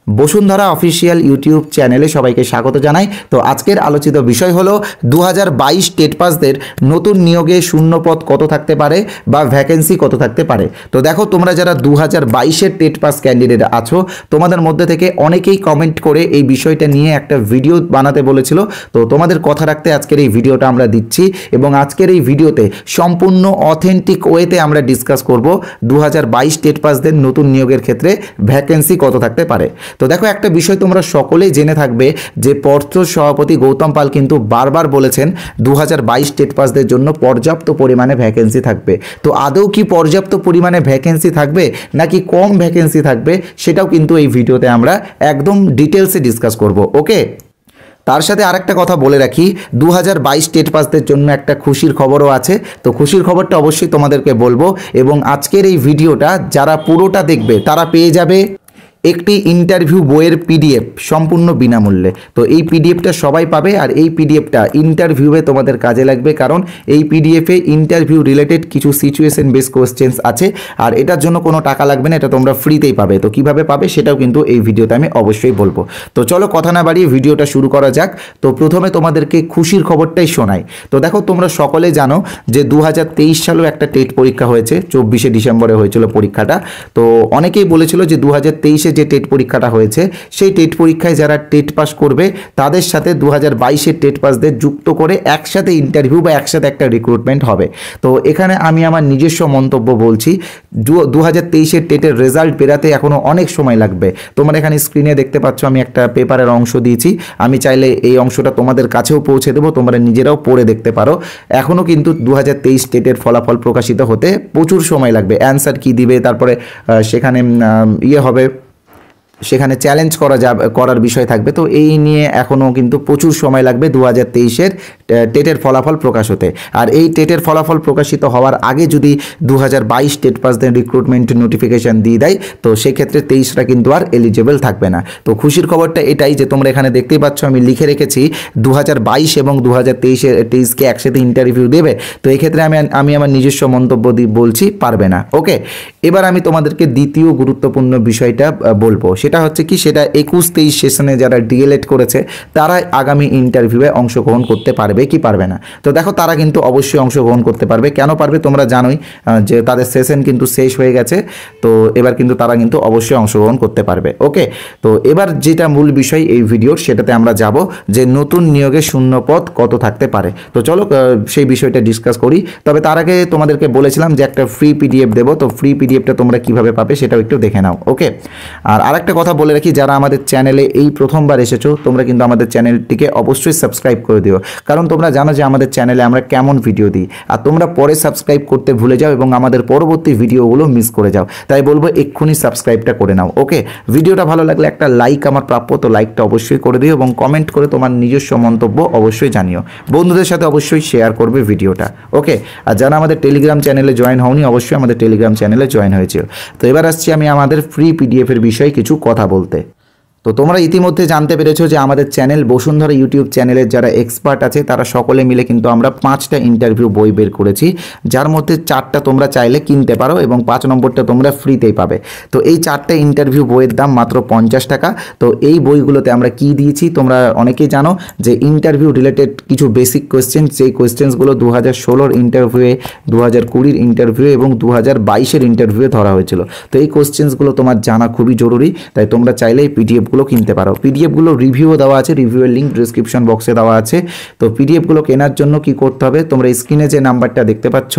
Bashundhara official YouTube চ্যানেলে সবাইকে স্বাগত জানাই। তো আজকের আলোচিত বিষয় হলো 2022 টেট পাসদের নতুন নিয়োগে শূন্যপদ কত থাকতে পারে বা ভ্যাকেন্সি কত থাকতে পারে। তো দেখো, তোমরা যারা 2022-এর টেট পাস ক্যান্ডিডেট আছো, তোমাদের মধ্যে থেকে অনেকেই কমেন্ট করে এই বিষয়টা নিয়ে একটা ভিডিও বানাতে বলেছিল। তো তোমাদের কথা রাখতে আজকের এই ভিডিওটা আমরা দিচ্ছি এবং আজকের এই ভিডিওতে সম্পূর্ণ অথেন্টিক ওয়েতে আমরা ডিসকাস করব 2022 টেট পাসদের নতুন নিয়োগের ক্ষেত্রে ভ্যাকেন্সি কত থাকতে পারে। তো দেখো, একটা বিষয় তোমরা সকলেই জেনে থাকবে যে পর্ষদ সভাপতি গৌতম পাল কিন্তু বারবার বলেছেন 2022 টেট পাসদের জন্য পর্যাপ্ত পরিমাণে ভ্যাকেন্সি থাকবে। তো আদৌ কি পর্যাপ্ত পরিমাণে ভ্যাকেন্সি থাকবে নাকি কম ভ্যাকেন্সি থাকবে, সেটাও কিন্তু এই ভিডিওতে আমরা একদম ডিটেলসে ডিসকাস করব। ওকে, তার সাথে আরেকটা কথা বলে রাখি, 2022 টেট পাসদের জন্য একটা খুশির খবরও আছে। তো খুশির খবরটা অবশ্যই তোমাদেরকে বলবো এবং আজকের এই ভিডিওটা যারা পুরোটা দেখবে তারা পেয়ে যাবে একটি ইন্টারভিউ বইয়ের পিডিএফ সম্পূর্ণ বিনামূল্যে। তো এই পিডিএফটা সবাই পাবে আর এই পিডিএফটা ইন্টারভিউয়ে তোমাদের কাজে লাগবে, কারণ এই পিডিএফে ইন্টারভিউ রিলেটেড কিছু সিচুয়েশন বেস কোয়েশ্চেন্স আছে আর এটার জন্য কোনো টাকা লাগবে না, এটা তোমরা ফ্রিতেই পাবে। তো কিভাবে পাবে সেটাও কিন্তু এই ভিডিওতে আমি অবশ্যই বলবো। তো চলো কথা না বাড়িয়ে ভিডিওটা শুরু করা যাক। তো প্রথমে তোমাদেরকে খুশির খবরটাই শোনাই। তো দেখো, তোমরা সকলে জানো যে 2023 সালেও একটা টেট পরীক্ষা হয়েছে, 24শে ডিসেম্বরে হয়েছিল পরীক্ষাটা। তো অনেকেই বলেছিল যে 2023-এ যে টেট পরীক্ষাটা হয়েছে সেই টেট পরীক্ষায় যারা টেট পাস করবে তাদের সাথে 2022-এর টেট পাসদের যুক্ত করে একসাথে ইন্টারভিউ বা একসাথে একটা রিক্রুটমেন্ট হবে। তো এখানে আমি আমার নিজস্ব মন্তব্য বলছি, 2023-এর টেটের রেজাল্ট বেরাতে এখনও অনেক সময় লাগবে। তোমরা এখানে স্ক্রিনে দেখতে পাচ্ছ আমি একটা পেপারের অংশ দিয়েছি, আমি চাইলে এই অংশটা তোমাদের কাছেও পৌঁছে দেবো, তোমরা নিজেরাও পড়ে দেখতে পারো। এখনও কিন্তু 2023 টেটের ফলাফল প্রকাশিত হতে প্রচুর সময় লাগবে। অ্যান্সার কি দিবে, তারপরে সেখানে হবে, সেখানে চ্যালেঞ্জ করার বিষয় থাকবে। তো এই নিয়ে এখনও কিন্তু প্রচুর সময় লাগবে 2023-এর টেটের ফলাফল প্রকাশ হতে। আর এই টেটের ফলাফল প্রকাশিত হওয়ার আগে যদি 2022 টেট পাসদের রিক্রুটমেন্ট নোটিফিকেশান দিয়ে দেয়, তো সেক্ষেত্রে 23রা কিন্তু আর এলিজেবল থাকবে না। তো খুশির খবরটা এটাই যে তোমরা এখানে দেখতেই পাচ্ছ আমি লিখে রেখেছি 2022 এবং 2023-কে একসাথে ইন্টারভিউ দেবে। তো এক্ষেত্রে আমি আমার নিজস্ব মন্তব্য বলছি পারবে না। ওকে, এবার আমি তোমাদেরকে দ্বিতীয় গুরুত্বপূর্ণ বিষয়টা বলবো, সেটা হচ্ছে কি, সেটা 21-23 সেশনে যারা ডিএলএড করেছে তারা আগামী ইন্টারভিউয়ে অংশগ্রহণ করতে পারবে কি পারবে না। তো দেখো, তারা কিন্তু অবশ্যই অংশগ্রহণ করতে পারবে। কেন পারবে তোমরা জানোই যে তাদের সেশন কিন্তু শেষ হয়ে গেছে। তো এবার কিন্তু তারা কিন্তু অবশ্যই অংশগ্রহণ করতে পারবে। ওকে, তো এবার যেটা মূল বিষয় এই ভিডিওর, সেটাতে আমরা যাব যে নতুন নিয়োগে শূন্যপদ কত থাকতে পারে। তো চলো সেই বিষয়টা ডিসকাস করি। তবে তার আগে তোমাদেরকে বলেছিলাম যে একটা ফ্রি পিডিএফ দেবো, তো ফ্রি পিডিএফটা তোমরা কিভাবে পাবে সেটাও একটু দেখে নাও। ওকে, আর আরেকটা কথা বলে রাখি, যারা আমাদের চ্যানেলে এই প্রথমবার এসেছো তোমরা কিন্তু আমাদের চ্যানেলটিকে অবশ্যই সাবস্ক্রাইব করে দিও, কারণ তোমরা জানো যে আমাদের চ্যানেলে আমরা কেমন ভিডিও দিই আর তোমরা পরে সাবস্ক্রাইব করতে ভুলে যাও এবং আমাদের পরবর্তী ভিডিওগুলো মিস করে যাও। তাই বলবো এক্ষুনি সাবস্ক্রাইবটা করে নাও। ওকে, ভিডিওটা ভালো লাগলে একটা লাইক আমার প্রাপ্য, তো লাইকটা অবশ্যই করে দিও এবং কমেন্ট করে তোমার নিজস্ব মন্তব্য অবশ্যই জানিও। বন্ধুদের সাথে অবশ্যই শেয়ার করবে ভিডিওটা। ওকে, আর যারা আমাদের টেলিগ্রাম চ্যানেলে জয়েন হওনি অবশ্যই আমাদের টেলিগ্রাম চ্যানেলে জয়েন হয়েছে। তো এবার আসছি আমি আমাদের ফ্রি পিডিএফের বিষয়ে কিছু কথা বলতে। তো তোমরা ইতিমধ্যে জানতে পেরেছো যে আমাদের চ্যানেল বসুন্ধরা ইউটিউব চ্যানেলের যারা এক্সপার্ট আছে তারা সকলে মিলে কিন্তু আমরা 5টা ইন্টারভিউ বই বের করেছি, যার মধ্যে 4টা তোমরা চাইলে কিনতে পারো এবং 5 নম্বরটা তোমরা ফ্রিতেই পাবে। তো এই 4টা ইন্টারভিউ বইয়ের দাম মাত্র 50 টাকা। তো এই বইগুলোতে আমরা কি দিয়েছি তোমরা অনেকেই জানো যে ইন্টারভিউ রিলেটেড কিছু বেসিক কোয়েশ্চেন, যেই কোয়েশ্চেন্সগুলো 2016-র ইন্টারভিউয়ে, 2020-র ইন্টারভিউ এবং 2022-এর ইন্টারভিউয়ে ধরা হয়েছিল। তো এই কোয়েশ্চেন্সগুলো তোমার জানা খুবই জরুরি, তাই তোমরা চাইলে এই পিডিএফ কিনতে পারো। পিডিএফগুলো রিভিউও দেওয়া আছে, রিভিউয়ের লিঙ্ক ডেসক্রিপশন বক্সে দেওয়া আছে। তো পিডিএফগুলো কেনার জন্য কি করতে হবে, তোমরা স্ক্রিনে যে নাম্বারটা দেখতে পাচ্ছ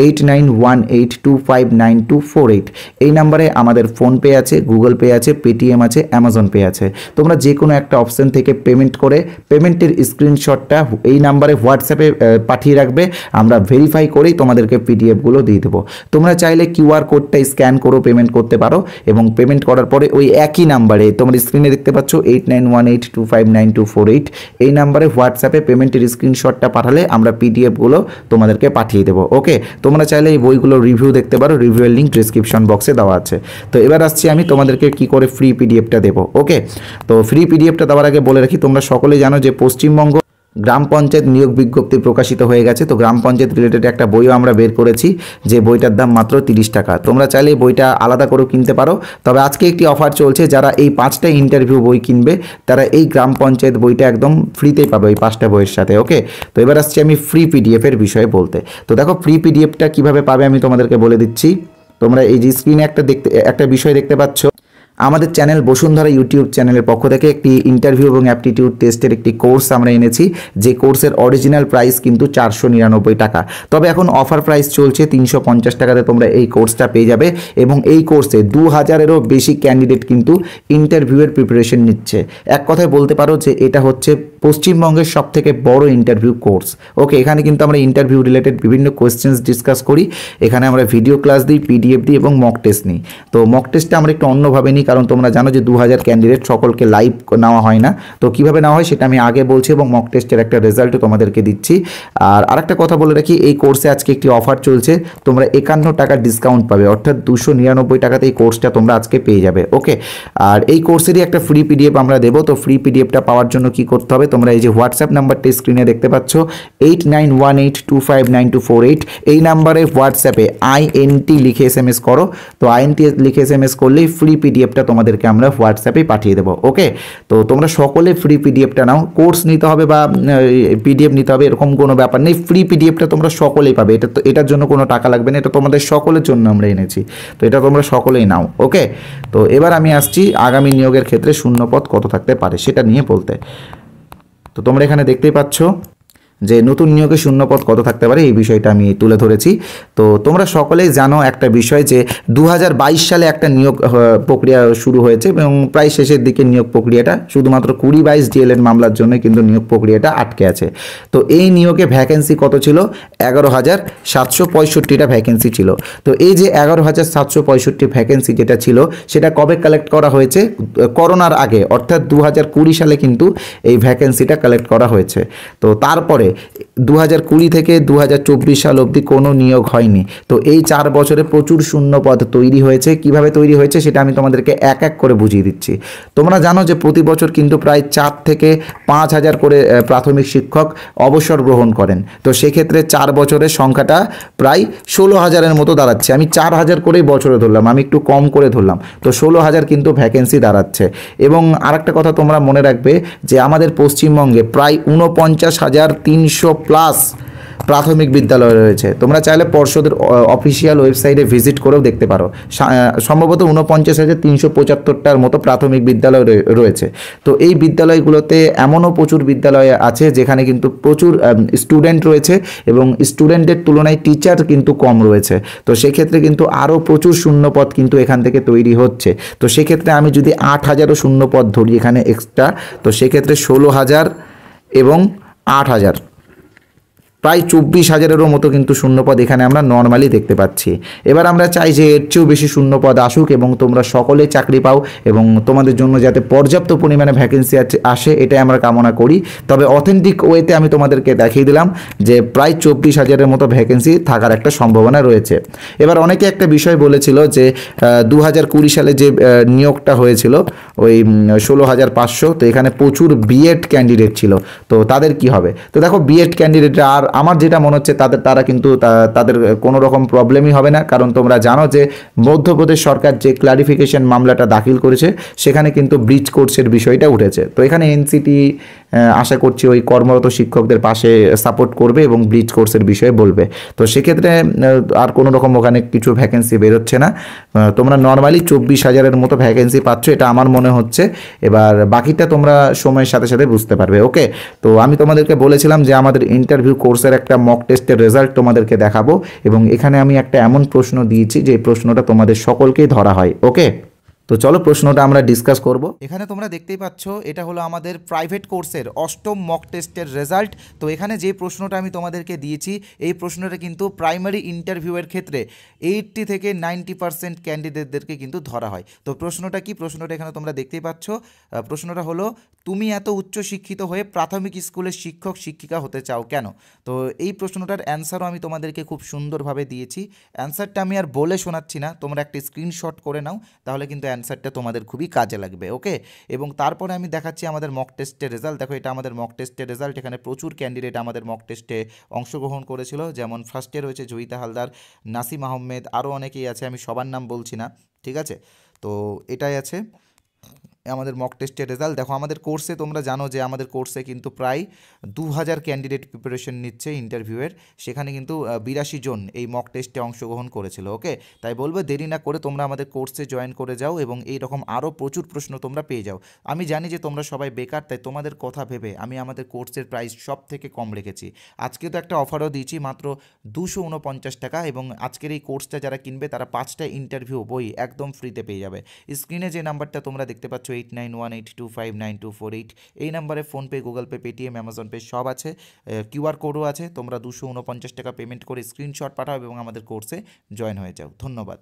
8918259248, এই নাম্বারে আমাদের ফোনপে আছে, গুগল পে আছে, পেটিএম আছে, অ্যামাজন পে আছে। তোমরা যে কোনো একটা অপশন থেকে পেমেন্ট করে পেমেন্টের স্ক্রিনশটটা এই নাম্বারে হোয়াটসঅ্যাপে পাঠিয়ে রাখবে, আমরা ভেরিফাই করেই তোমাদেরকে পিডিএফগুলো দিয়ে দেবো। তোমরা চাইলে কিউআর কোডটা স্ক্যান করেও পেমেন্ট করতে পারো এবং পেমেন্ট করার পরে ওই একই নাম্বারে তোমরা স্ক্রিনে দেখতে পাচ্ছ 8918259248, এই নাম্বারে হোয়াটসঅ্যাপে পেমেন্টের স্ক্রিনশটটা পাঠালে আমরা পিডিএফগুলো তোমাদেরকে পাঠিয়ে দেবো। ওকে, তোমরা চাইলে এই বইগুলো রিভিউ দেখতে পারো, রিভিউয়ের লিঙ্ক ডেসক্রিপশন বক্সে দেওয়া আছে। তো এবার আসছি আমি তোমাদেরকে কি করে ফ্রি পিডিএফটা দেবো। ওকে, তো ফ্রি পিডিএফটা দেওয়ার আগে বলে রাখি, তোমরা সকলেই জানো যে পশ্চিমবঙ্গ গ্রাম পঞ্চায়েত নিয়োগ বিজ্ঞপ্তি প্রকাশিত হয়ে গেছে। তো গ্রাম পঞ্চায়েত রিলেটেড একটা বইও আমরা বের করেছি, যে বইটার দাম মাত্র 30 টাকা। তোমরা চাইলে বইটা আলাদা করেও কিনতে পারো, তবে আজকে একটি অফার চলছে, যারা এই 5টা ইন্টারভিউ বই কিনবে তারা এই গ্রাম পঞ্চায়েত বইটা একদম ফ্রিতেই পাবে এই 5টা বইয়ের সাথে। ওকে, তো এবার আসছি আমি ফ্রি পিডিএফ এর বিষয়ে বলতে। তো দেখো ফ্রি পিডিএফটা কিভাবে পাবে আমি তোমাদেরকে বলে দিচ্ছি। তোমরা এই যে স্ক্রিনে একটা বিষয় দেখতে পাচ্ছ, আমাদের চ্যানেল বসুন্ধরা ইউটিউব চ্যানেলের পক্ষ থেকে একটি ইন্টারভিউ এবং অ্যাপটিটিউড টেস্টের একটি কোর্স আমরা এনেছি, যে কোর্সের অরিজিনাল প্রাইস কিন্তু 499 টাকা, তবে এখন অফার প্রাইস চলছে 350 টাকাতে তোমরা এই কোর্সটা পেয়ে যাবে। এবং এই কোর্সে 2000-এরও বেশি ক্যান্ডিডেট কিন্তু ইন্টারভিউয়ের প্রিপারেশন নিচ্ছে। এক কথায় বলতে পারো যে এটা হচ্ছে পশ্চিমবঙ্গের সবথেকে বড় ইন্টারভিউ কোর্স। ওকে, এখানে কিন্তু আমরা ইন্টারভিউ রিলেটেড বিভিন্ন কোয়েশ্চেন্স ডিসকাস করি, এখানে আমরা ভিডিও ক্লাস দিই, পিডিএফ দিই এবং মক টেস্ট নিই। তো মক টেস্টটা আমরা একটু অন্যভাবে নিই, কারণ তোমরা জানো যে 2000 ক্যান্ডিডেট সকলকে লাইভ নেওয়া হয় না। তো কীভাবে নেওয়া হয় সেটা আমি আগে বলছি এবং মক টেস্টের একটা রেজাল্টও তোমাদেরকে দিচ্ছি। আর আরেকটা কথা বলে রাখি, এই কোর্সে আজকে একটি অফার চলছে, তোমরা 51 টাকা ডিসকাউন্ট পাবে, অর্থাৎ 299 টাকাতে এই কোর্সটা তোমরা আজকে পেয়ে যাবে। ওকে, আর এই কোর্সেরই একটা ফ্রি পিডিএফ আমরা দেবো। তো ফ্রি পিডিএফটা পাওয়ার জন্য কি করতে হবে, তোমরা এই যে হোয়াটসঅ্যাপ নাম্বারটা স্ক্রিনে দেখতে পাচ্ছ 8918259248, এই নাম্বারে হোয়াটসঅ্যাপে INT লিখে SMS করো। তো INT লিখে SMS করলেই ফ্রি পিডিএফটা তোমাদেরকে আমরা হোয়াটসঅ্যাপে পাঠিয়ে দেবো। ওকে, তো তোমরা সকলে ফ্রি পিডিএফটা নাও, কোর্স নিতে হবে বা পিডিএফ নিতে হবে এরকম কোনো ব্যাপার নেই, ফ্রি পিডিএফটা তোমরা সকলেই পাবে। এটার জন্য কোনো টাকা লাগবে না, এটা তোমাদের সকলের জন্য আমরা এনেছি, তো এটা তোমরা সকলেই নাও। ওকে, তো এবার আমি আসছি আগামী নিয়োগের ক্ষেত্রে শূন্যপদ কত থাকতে পারে সেটা নিয়ে বলতে। তো তোমরা এখানে দেখতেই পাচ্ছ যে নতুন নিয়োগে শূন্যপদ কত থাকতে পারে, এই বিষয়টা আমি তুলে ধরেছি। তো তোমরা সকলেই জানো একটা বিষয় যে 2022 সালে একটা নিয়োগ প্রক্রিয়া শুরু হয়েছে এবং প্রায় শেষের দিকে নিয়োগ প্রক্রিয়াটা, শুধুমাত্র 20-22 DL মামলার জন্য কিন্তু নিয়োগ প্রক্রিয়াটা আটকে আছে। তো এই নিয়োগে ভ্যাকেন্সি কত ছিল, 11,765টা ভ্যাকেন্সি ছিল। তো এই যে 11,765 ভ্যাকেন্সি যেটা ছিল সেটা কবে কালেক্ট করা হয়েছে, করোনার আগে, অর্থাৎ 2020 সালে কিন্তু এই ভ্যাকেন্সিটা কালেক্ট করা হয়েছে। তো তারপরে 2020 থেকে 2024 সাল অবধি কোনো নিয়োগ হয়নি। তো এই 4 বছরে প্রচুর শূন্যপদ তৈরি হয়েছে। কিভাবে তৈরি হয়েছে সেটা আমি তোমাদেরকে এক এক করে বুঝিয়ে দিচ্ছি। তোমরা জানো যে প্রতি বছর কিন্তু প্রায় 4 থেকে 5,000 করে প্রাথমিক শিক্ষক অবসর গ্রহণ করেন। তো সেক্ষেত্রে 4 বছরের সংখ্যাটা প্রায় 16,000-এর মতো দাঁড়াচ্ছে। আমি 4,000 করেই বছরে ধরলাম, আমি একটু কম করে ধরলাম। তো 16,000 কিন্তু ভ্যাকেন্সি দাঁড়াচ্ছে। এবং আরেকটা কথা তোমরা মনে রাখবে যে আমাদের পশ্চিমবঙ্গে প্রায় 49,300+ প্রাথমিক বিদ্যালয় রয়েছে। তোমরা চাইলে পর্ষদের অফিসিয়াল ওয়েবসাইটে ভিজিট করেও দেখতে পারো, সম্ভবত 49,375টার মতো প্রাথমিক বিদ্যালয় রয়েছে। তো এই বিদ্যালয়গুলোতে এমনও প্রচুর বিদ্যালয় আছে যেখানে কিন্তু প্রচুর স্টুডেন্ট রয়েছে এবং স্টুডেন্টের তুলনায় টিচার কিন্তু কম রয়েছে। তো সেক্ষেত্রে কিন্তু আরও প্রচুর শূন্যপদ কিন্তু এখান থেকে তৈরি হচ্ছে। তো সেক্ষেত্রে আমি যদি 8,000ও শূন্যপদ ধরি এখানে এক্সট্রা, তো সেক্ষেত্রে 16,000 এবং 8,000 প্রায় 24,000-এরও মতো কিন্তু শূন্যপদ এখানে আমরা নর্মালি দেখতে পাচ্ছি। এবার আমরা চাই যে এর চেয়েও বেশি শূন্যপদ আসুক এবং তোমরা সকলে চাকরি পাও এবং তোমাদের জন্য যাতে পর্যাপ্ত পরিমাণে ভ্যাকেন্সি আসে, এটাই আমরা কামনা করি। তবে অথেন্টিক ওয়েতে আমি তোমাদেরকে দেখিয়ে দিলাম যে প্রায় 24,000-এর মতো ভ্যাকেন্সি থাকার একটা সম্ভাবনা রয়েছে। এবার অনেকে একটা বিষয় বলেছিল যে 2020 সালে যে নিয়োগটা হয়েছিল ওই 16,500, তো এখানে প্রচুর বিএড ক্যান্ডিডেট ছিল, তো তাদের কি হবে। তো দেখো বিএড ক্যান্ডিডেটরা, আর আমার যেটা মনে হচ্ছে তারা কিন্তু তাদের কোনো রকম প্রবলেমই হবে না, কারণ তোমরা জানো যে মধ্যপ্রদেশ সরকার যে ক্লারিফিকেশন মামলাটা দাখিল করেছে সেখানে কিন্তু ব্রিজ কোর্সের বিষয়টা উঠেছে। তো এখানে এনসিটি আশা করছি ওই কর্মরত শিক্ষকদের পাশে সাপোর্ট করবে এবং ব্রিজ কোর্সের বিষয়ে বলবে। তো সেক্ষেত্রে আর কোনো রকম ওখানে কিছু ভ্যাকেন্সি বেরোচ্ছে না, তোমরা নর্মালি 24,000-এর মতো ভ্যাকেন্সি পাচ্ছ, এটা আমার মনে হচ্ছে। এবার বাকিটা তোমরা সময়ের সাথে সাথে বুঝতে পারবে। ওকে, তো আমি তোমাদেরকে বলেছিলাম যে আমাদের ইন্টারভিউ কোর্সের একটা মক টেস্টের রেজাল্ট তোমাদেরকে দেখাবো এবং এখানে আমি একটা এমন প্রশ্ন দিয়েছি যে প্রশ্নটা তোমাদের সকলকেই ধরা হয়। ওকে, তো চলো প্রশ্নটা আমরা ডিসকাস করব। এখানে তোমরা দেখতেই পাচ্ছ এটা হলো আমাদের প্রাইভেট কোর্সের 8ম মক টেস্টের রেজাল্ট। তো এখানে যে প্রশ্নটা আমি তোমাদেরকে দিয়েছি এই প্রশ্নটা কিন্তু প্রাইমারি ইন্টারভিউয়ের ক্ষেত্রে 80 থেকে 90% ক্যান্ডিডেটদেরকে কিন্তু ধরা হয়। তো প্রশ্নটা কি, প্রশ্নটা এখানে তোমরা দেখতেই পাচ্ছ। প্রশ্নটা হলো, তুমি এত উচ্চ শিক্ষিত হয়ে প্রাথমিক স্কুলের শিক্ষক শিক্ষিকা হতে চাও কেন? তো এই প্রশ্নটার অ্যান্সারও আমি তোমাদেরকে খুব সুন্দরভাবে দিয়েছি। অ্যান্সারটা আমি আর বলে শোনাচ্ছি না, তোমরা একটা স্ক্রিনশট করে নাও, তাহলে কিন্তু অ্যান্সারটা তোমাদের খুবই কাজে লাগবে। ওকে, এবং তারপরে আমি দেখাচ্ছি আমাদের মক টেস্টের রেজাল্ট। দেখো এটা আমাদের মক টেস্টের রেজাল্ট। এখানে প্রচুর ক্যান্ডিডেট আমাদের মক টেস্টে অংশগ্রহণ করেছিল, যেমন ফার্স্টে রয়েছে জয়িতা হালদার, নাসিম আহমেদ, আরও অনেকেই আছে, আমি সবার নাম বলছি না, ঠিক আছে। তো এটাই আছে আমাদের মক টেস্টের রেজাল্ট। দেখো আমাদের কোর্সে তোমরা জানো যে আমাদের কোর্সে কিন্তু প্রায় 2000 ক্যান্ডিডেট প্রিপারেশন নিচ্ছে ইন্টারভিউয়ের, সেখানে কিন্তু 82 জন এই মক টেস্টে অংশগ্রহণ করেছিল। ওকে, তাই বলবো দেরি না করে তোমরা আমাদের কোর্সে জয়েন করে যাও এবং এই রকম আরও প্রচুর প্রশ্ন তোমরা পেয়ে যাও। আমি জানি যে তোমরা সবাই বেকার, তাই তোমাদের কথা ভেবে আমি আমাদের কোর্সের প্রাইস সব থেকে কম রেখেছি। আজকে তো একটা অফারও দিয়েছি মাত্র 249 টাকা, এবং আজকের এই কোর্সটা যারা কিনবে তারা 5টা ইন্টারভিউ বই একদম ফ্রিতে পেয়ে যাবে। স্ক্রিনে যে নাম্বারটা তোমরা দেখতে পাচ্ছ 8918259248, এই নাম্বারে PhonePe, Google pay, Paytm, Amazon pay সব আছে, কিউআর কোডও আছে। তোমরা 249 টাকা পেমেন্ট করে স্ক্রিনশট পাঠাও এবং আমাদের কোর্সে জয়েন হয়ে যাও। ধন্যবাদ।